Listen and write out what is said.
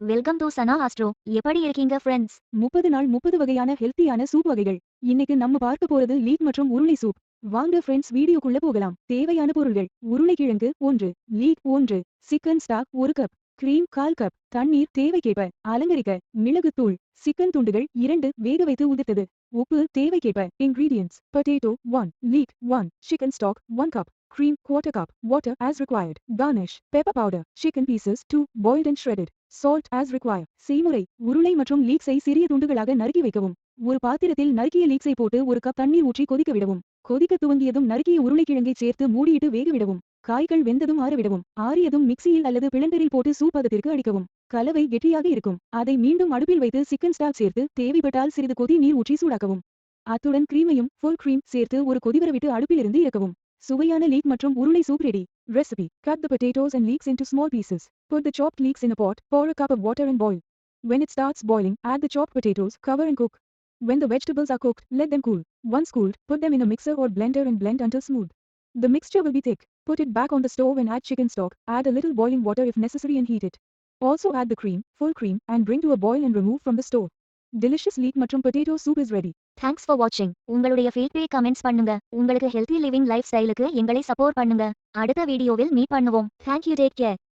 Welcome to Sana astro. எப்படி இருக்கீங்க friends? 30 நாள் 30 வகையான ஹெல்த்தியான சூப் வகைகள். இன்னைக்கு நம்ம பார்க்க போறது லீக் மற்றும் உருளை சூப். வாங்க ஃப்ரெண்ட்ஸ் வீடியோக்குள்ள போகலாம். தேவையான பொருள்கள்: உருளைக்கிழங்கு 1, leek 1, chicken stock 1 cup, cream 1/4 cup, தண்ணீர் தேவைக்கேற்ப, அலங்கரிக்க மிளகுத்தூள், சிக்கன் துண்டுகள் 2 வேக வைத்து உதிர்த்தது, உப்பு தேவைக்கேற்ப. Ingredients: potato 1, leek 1, chicken stock 1 cup, cream 1/4 cup, water as required. Garnish: pepper powder, chicken pieces 2 boiled and shredded, salt as required. செய்முறை: உருளை மற்றும் லீக்ஸை சிறிய துண்டுகளாக நறுக்கி வைக்கவும். ஒரு பாத்திரத்தில் நறுக்கிய லீக்ஸை போட்டு 1 கப் தண்ணீர் ஊற்றி கொதிக்க விடவும். கொதிக்க துவங்கியதும் நறுக்கிய உருளைக்கிழங்கை சேர்த்து மூடியிட்டு வேக விடவும். காய்கள் வெந்ததும் ஆறவிடவும். ஆறியதும் மிக்சியில் அல்லது பிளெண்டரில் போட்டு சூப் பதத்திற்கு அடிக்கவும். கலவை கெட்டியாக இருக்கும். அதை மீண்டும் அடுப்பில் வைத்து சிக்கன் ஸ்டாக் சேர்த்து தேவைப்பட்டால் சிறிது கொதி நீர் ஊற்றி சூடாக்கவும். அத்துடன் கிரீமையும் ஃபுல் கிரீம் சேர்த்து ஒரு கொதிவர விட்டு அடுப்பிலிருந்து இறக்கவும். சுவையான லீக் மற்றும் உருளை soup ready. Recipe: cut the potatoes and leeks into small pieces. Put the chopped leeks in a pot, pour a cup of water and boil. When it starts boiling, add the chopped potatoes, cover and cook. When the vegetables are cooked, let them cool. Once cooled, put them in a mixer or blender and blend until smooth. The mixture will be thick. Put it back on the stove and add chicken stock. Add a little boiling water if necessary and heat it. Also add the cream, full cream, and bring to a boil and remove from the stove. Delicious leek மற்றும் potato soup is ready. Thanks for வாட்சிங். உங்களுடைய feedback comments பண்ணுங்க. உங்களுக்கு healthy living life ஸ்டைலுக்கு எங்களை support பண்ணுங்க. அடுத்த வீடியோவில் மீட் பண்ணுவோம். Thank you, take care.